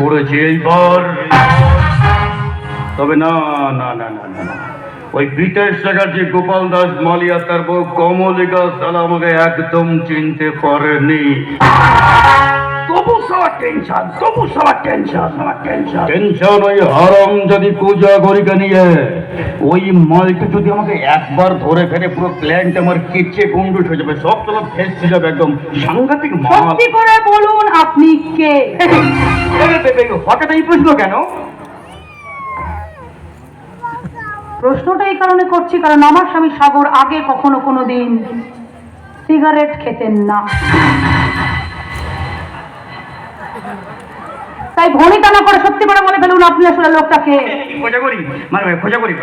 পড়েছে এইবার। তবে না না না না না না, ওই বিটেশ চ্যাটার্জি, গোপাল দাস মালিয়া তার বউ কমলিকা সালা আমাকে একদম চিনতে পারেনি। তবু সবার টেনশন, তবু সবার টেনশন, সবার টেনশন। টেনশন ওই হারাম যদি পূজা করিকে নিয়ে। ওই মালটা যদি আমাকে একবার ধরে ফেলে পুরো প্ল্যানটা আমার কেচে গুন্ডুস হয়ে যাবে, সব চলো ফেসে যাবে, একদম সাংঘাতিক মাল। সত্যি করে বলুন আপনি কে? হঠাৎ এই প্রশ্ন কেন? প্রশ্নটা এই কারণে করছি কারণ আমার স্বামী সাগর আগে কখনো কোনোদিন সিগারেট খেতেন না, তাই ভনিতা না করে সত্যি করে বলে ফেলুন আপনি আসলে লোকটাকে। খোঁজা করি খোঁজা করি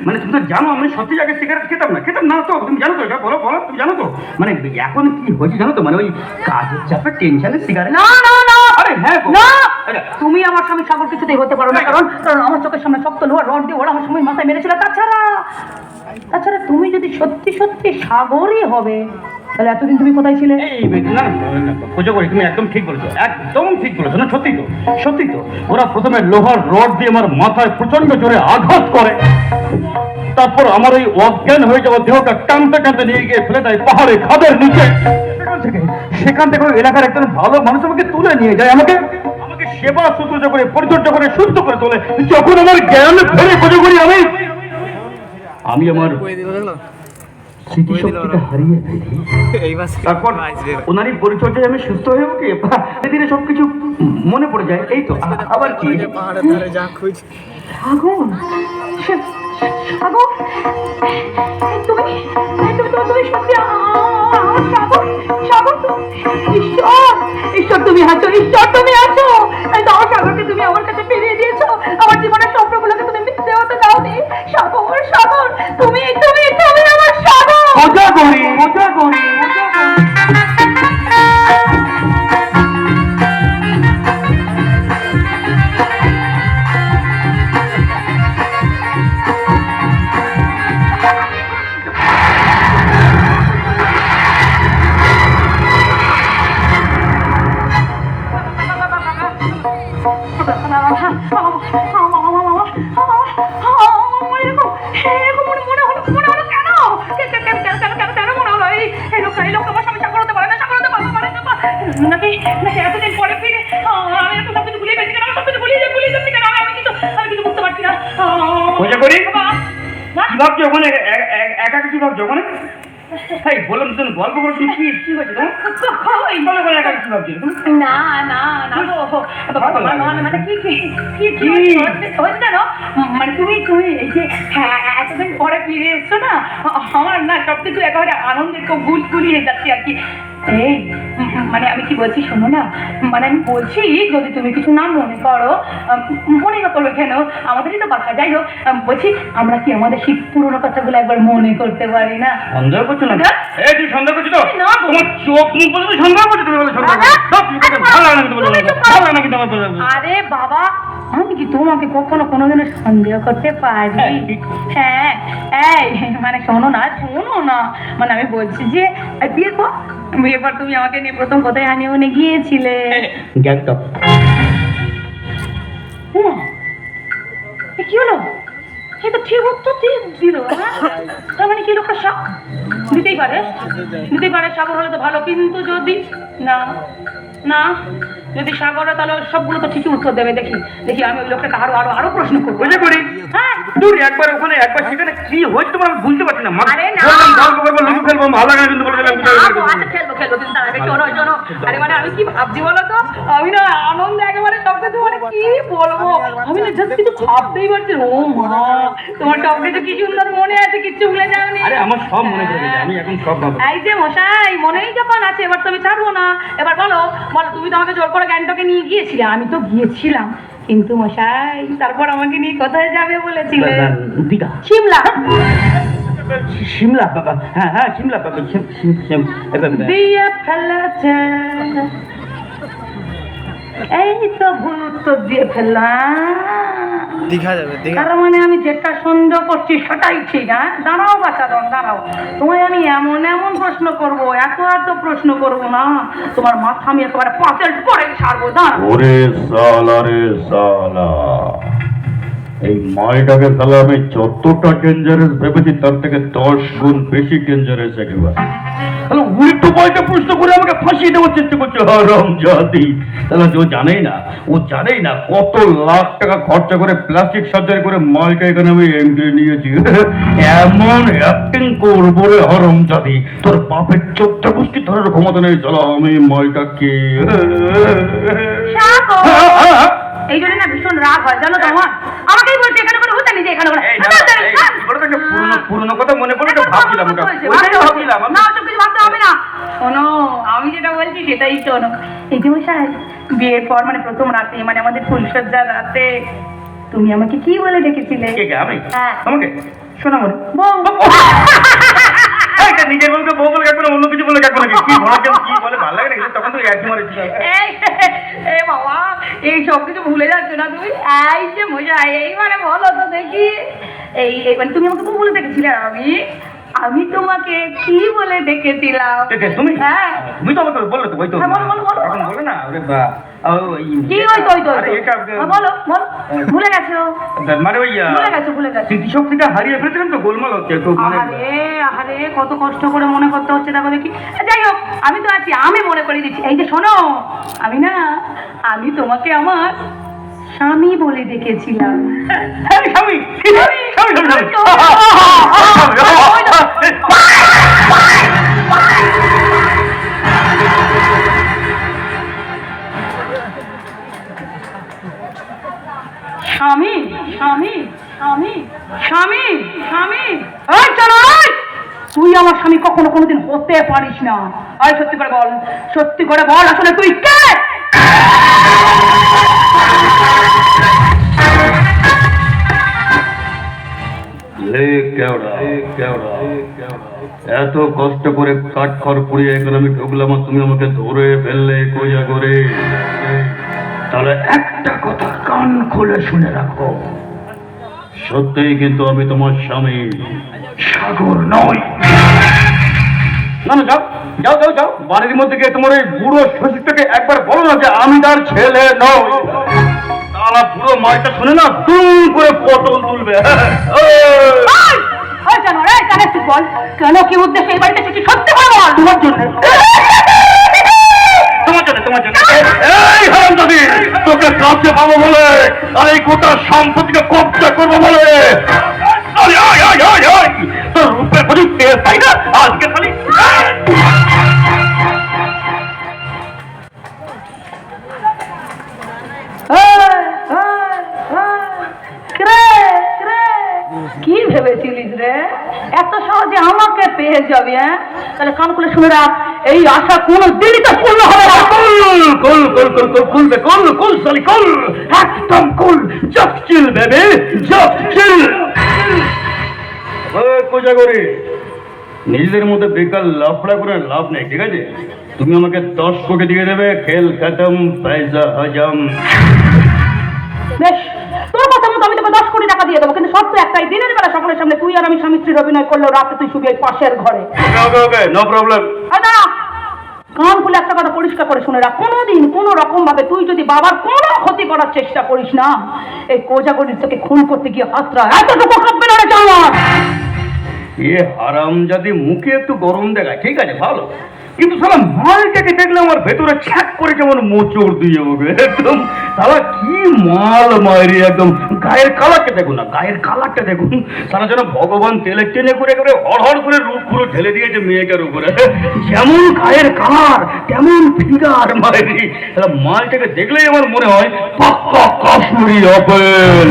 মানে তুমি তো জানো আমি সত্যি আগে সিগারেট খেতাম না তো, তুমি জানো তো এটা? বলো বলো, তুমি জানো তো? মানে এখন কি হয়েছে জানো তো, মানে ওই কাজের চাপে টেনশনে সিগারেট। না না না, আরে হ্যাঁ না, আরে তুমি আমার স্বামী সাগর কিছুতেই হতে পারো না, কারণ আমার চোখের সামনে শক্ত লোহার রড দিয়ে ওরা আমার স্বামীর মাথায় মেরেছিল। তাছাড়া তুমি যদি সত্যি সত্যি সাগরই হবে তাহলে এতদিন তুমি কোথায় ছিলে? এই না খোঁজা করি, তুমি একদম ঠিক বলেছো, একদম ঠিক বলেছো। না সত্যি তো, সত্যি তো। ওরা প্রথমে লোহার রড দিয়ে আমার মাথায় প্রচন্ড জোরে আঘাত করে, তারপর আমার এই অজ্ঞান হয়ে যাওয়া দেহটা টানতে টানতে নিয়ে গিয়ে ফেলে দেয় পাহাড়ে খাদের নিচে। সেখান থেকে ওই এলাকার একজন ভালো মানুষ আমাকে তুলে নিয়ে যায়, আমাকে সেবা শুশ্রূষা করে পরিচর্যা করে সুস্থ করে তোলে। যখন আমার জ্ঞান ফেরে খোঁজা করি আমি আমার স্মৃতিশক্তিটা হারিয়ে ফেলি। তারপর ওনারই পরিচর্যায় আমি সুস্থ হয়ে উঠি, ধীরে সবকিছু মনে পড়ে যায়। এই তো আবার কি সাগর, সাগর, তুমি তুমি সত্যি আমার সাগর, সাগর ঈশ্বর, ঈশ্বর তুমি আছো, ঈশ্বর তুমি আছো। তাই তো আমার সাগরকে তুমি আমার কাছে ফিরিয়ে দিয়েছো, আমার জীবনের স্বপ্নগুলোকে তুমি মিথ্যে হতে দাওনি। সাগর, সাগর, তুমি তুমি তুমি আমার সাগর। মজা করি। এতদিন পরে ফিরে আমি এত সবকিছু ভুলিয়ে গেছি কেন? সবকিছু ভুলিয়ে যাচ্ছি কেন? আমি কিছু বুঝতে পারছি না। মজা করি কি ভাবছো ওখানে? একা কিছু ভাবছো ওখানে? তাই বললাম তুমি গল্প করো, তুমি কি হয়েছে বলো বলো, একা কিছু ভাবছো? না না না মানে কি হয়েছে জানো? মানে তুমি এই যে এতদিন পরে ফিরে এসছো না, আমার না সবকিছু একেবারে আনন্দে খুব গুলিয়ে যাচ্ছে আর কি। এই মানে আমি কি বলছি শোনো না, মানে আমি বলছি যদি তুমি কিছু না মনে করো, মনে না করবে কেন, আমাদেরই তো কথা। যাই হোক বলছি, আমরা কি আমাদের শীত পুরোনো কথাগুলো একবার মনে করতে পারি না? সন্দেহ করছো না? এই তুই সন্দেহ করছো তো? তোমার চোখ মুখ বলে তুমি সন্দেহ করছো? তুমি বলে সন্দেহ করছো? ভালো লাগে না কিন্তু, ভালো লাগে না কিন্তু আমার। আরে বাবা, আমি কি তোমাকে কখনো কোনোদিনও সন্দেহ করতে পারি? হ্যাঁ, এই মানে শোনো না, মানে আমি বলছি যে বিয়ের পর তুমি আমাকে নিয়ে প্রথম কোথায় হানিমুনে গিয়েছিলে? গ্যাংটক। কি হলো? সে তো ঠিক উত্তর দিল। তার মানে কি লোকটা শখ দিতেই পারে সাগর হলে তো ভালো, কিন্তু যদি না যদি সাগর হয় তাহলে সবগুলো তো ঠিকই উত্তর দেবে। দেখি আমি ওই লোকটাকে আরো আরো আরো প্রশ্ন করবো। বুঝে করি হ্যাঁ দূর একবার ওখানে একবার সেখানে কি হয়েছে তোমার আমি বুঝতে পারছি না। আরে না, গল্প করবো, লুকু খেলবো, ভালো লাগে না কিন্তু বলে দিলাম। আচ্ছা খেলবো কিন্তু তার আগে শোনো। আরে মানে আমি কি ভাবছি বলো তো, আমি না আনন্দে একেবারে টপকে মানে কি বলবো, আমি না জাস্ট কিছু ভাবতেই পারছি। ও মা, তোমার টপকে তো কি সুন্দর মনে আছে, কিচ্ছু ভুলে যাওনি? আরে আমার সব মনে পড়ে গেছে, আমি এখন সব ভাবছি। এই যে মশাই, মনেই যখন আছে এবার তো আমি ছাড়বো না। এবার বলো তুমি তো আমাকে জোর করে গ্যাংটকে নিয়ে গিয়েছিলে। আমি তো গিয়েছিলাম, কিন্তু মশাই তারপর আমাকে নিয়ে কোথায় যাবে বলেছিলে? দীঘা। শিমলা বাবা, হ্যাঁ শিমলা বাবা, দিয়ে ফেলেছে। এই তো ভুল উত্তর দিয়ে ফেললাম। দীঘা যাবে দীঘা। তার মানে আমি যেটা সন্দেহ করছি সেটাই ঠিক। হ্যাঁ, দাঁড়াও বাচ্চাদন, দাঁড়াও। তোমায় আমি এমন এমন প্রশ্ন করব, এত এত প্রশ্ন করব না, তোমার মাথা আমি একেবারে পাতেল করে ছাড়বো। দাঁড়াও। ওরে সালা রে সালা, এই মালটাকে সালা আমি যতটা ডেঞ্জারাস ভেবেছি তার থেকে 10 গুণ বেশি ডেঞ্জারাস একেবারে। তাহলে উল্টো পাল্টা প্রশ্ন করে আমাকে ফাঁসিয়ে দেওয়ার চেষ্টা করছে হারাম জাতি। তাহলে ও জানেই না কত লাখ টাকা খরচা করে প্লাস্টিক সার্জারি করে মালটা এখানে আমি এমডি নিয়েছি। এমন অ্যাক্টিং করবো রে হারাম জাতি, তোর বাপের 14 গোষ্ঠী ধরার ক্ষমতা নেই। চলো আমি মালটাকে শাক, এই জন্য না ভীষণ রাগ হয় জানো তো আমার। আমাকেই বলছে এখানে কোনো হতে নেই, যে এখানে কোনো পুরনো কথা মনে পড়ে তো ভাবছিলাম ওটা। না, ওসব কিছু ভাবতে হবে না। শোনো, আমি যেটা বলছি সেটাই শোনো। এই যে মশাই, বিয়ের পর মানে প্রথম রাতে, মানে আমাদের ফুলসজ্জার রাতে তুমি আমাকে কি বলে ডেকেছিলে? কে আমি? হ্যাঁ। আমাকে শোনো বলে বউ। নিজের বউকে বউ বলে কাকবো না, অন্য কিছু বলে কাকবো নাকি? কি বলে ভালো লাগে না, তখন তো একই মারেছি। এ বাবা, এই সব কিছু ভুলে যাচ্ছ না তুমি? এই যে মশাই, এইবারে বলো তো দেখি, মানে তুমি আমাকে বউ বলে ডেকেছিলে, আর আমি তোমাকে কি বলে ডেকেছিলাম? তুমি? হ্যাঁ, তুমি তো আমাকে বললে তো, ওই তো হ্যাঁ, বলো। তখন বলে না, ওরে বা কি ওই তো বলো, ভুলে গেছো? মানে ওই ভুলে গেছো। স্মৃতিশক্তিটা হারিয়ে ফেলেছিলাম তো, গোলমাল হচ্ছে একটু। আহারে কত কষ্ট করে মনে করতে হচ্ছে, দেখো দেখি। যাই হোক, আমি তো আছি, আমি মনে করে দিচ্ছি। এই যে শোনো, আমি তোমাকে আমার স্বামী বলে ডেকেছিলাম। স্বামী? তুই আমার স্বামী কখনো কোনোদিন হতে পারিস না। আর সত্যি করে বল আসলে তুই কে? এত কষ্ট করে কাঠ খড় পুড়িয়ে এখানে আমি ঢুকলাম আর তুমি আমাকে ধরে ফেললে কোজা করে। তাহলে একটা কথা কান খুলে শুনে রাখো, সত্যিই কিন্তু আমি তোমার স্বামী, সাগর নয়। না, যাও বাড়ির মধ্যে গিয়ে তোমার ওই বুড়ো শ্বশুরটাকে একবার বলো না যে আমি তার ছেলে নই। তারা পুরো মালটা শুনে না দুম করে পটল তুলবে। কেন, কি উদ্দেশ্যে এই বাড়িতে কিছু সত্যি করে বল। তোমার জন্য এই হারামজাদি, তোকে কাছে পাবো বলে আর এই গোটা সম্পত্তিকে কবজা করবো বলে তোর রূপে বুঝি টের পাই না আজকে খালি। কি ভেবেছিলিস রে এত সহজে আমাকে পেয়ে যাবি? হ্যাঁ, তাহলে কান খুলে শুনে রাখ, এই আশা কোনো দিনই তো পূর্ণ হবে না। কুল সালি কুল, একদম cool. Just chill baby, just chill. কোজা করে নিজেদের মধ্যে বেকার লাফড়া করে লাভ নেই, ঠিক আছে? তুমি আমাকে 10 কোটি দিয়ে দেবে, খেল খতম, পয়সা হজম। বেশ, তোর কথা মতো আমি তোকে 10 কোটি টাকা দিয়ে দেবো, কিন্তু শর্ত একটাই, দিনের বেলা সকলের সামনে তুই আর আমি স্বামী স্ত্রীর অভিনয় করলেও রাতে তুই শুবি ওই পাশের ঘরে। ওকে, নো প্রবলেম। কান খুলে একটা কথা পরিষ্কার করে শুনে রাখ, কোনোদিন কোনো রকম ভাবে তুই যদি বাবার কোনো ক্ষতি করার চেষ্টা করিস না, এই কোজাগরির তোকে খুন করতে গিয়ে হাতরা এতটুকু কাঁপবে না রে জামার। এ হারামজাদি মুখে একটু গরম দেখায়, ঠিক আছে ভালো, কিন্তু সালা মালটাকে দেখলে আমার ভেতরে ছ্যাক করে কেমন মোচড় দিয়ে ওঠে একদম। সালা কি মাল মারি, একদম গায়ের কালারটা দেখুন না, গায়ের কালারটা দেখুন। সালা যেন ভগবান তেলে টেনে করে একেবারে হড়হড় করে রূপ পুরো ঢেলে দিয়েছে মেয়েটার উপরে। যেমন গায়ের কালার তেমন ফিগার মারি। সালা মালটাকে দেখলেই আমার মনে হয় পাক্কা কাশ্মীরি আপেল।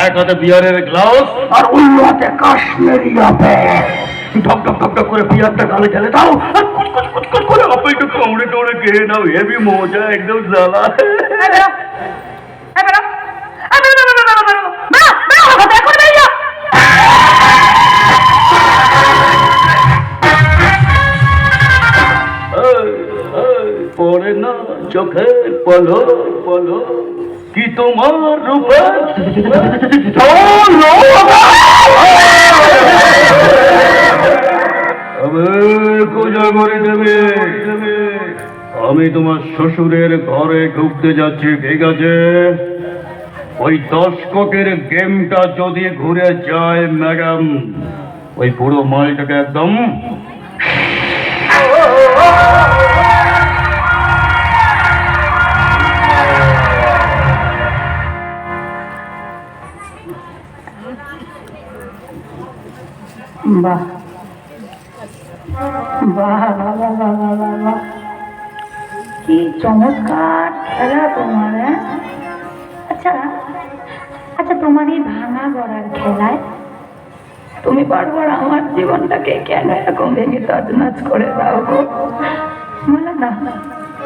এক হাতে বিয়ারের গ্লাউস আর অন্য হাতে কাশ্মীরি আপেল। ঢক ঢক ঢক ঢক করে বিয়ারটা গালে ঢেলে দাও আর কুচকুচ কুচকুচ করে আপেলটা কামড়ে কামড়ে খেয়ে নাও, হেভি মজা, একদম জ্বালা। পড়ে না চোখে পলো পলো, কি তোমার রূপে পূজা করে দেবে। আমি তোমার শ্বশুরের ঘরে ঢুকতে যাচ্ছি, ঠিক আছে? ওই দশকের গেমটা যদি ঘুরে যায় ম্যাডাম, ওই পুরো মালটাকে একদম বাহ বাহ বাহ বাহ বাহ বাহ বাহ বাহ, কি চমৎকার খেলা তোমার। হ্যাঁ? আচ্ছা আচ্ছা, তোমার এই ভাঙা গড়ার খেলায় তুমি বারবার আমার জীবনটাকে কেন এরকম ভেঙে তছনছ করে দাও গো? বলো না,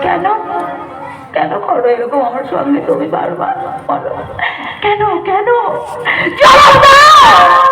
কেন কেন করো এরকম আমার সঙ্গে তুমি বারবার? বলো কেন কেন? জবাব দাও।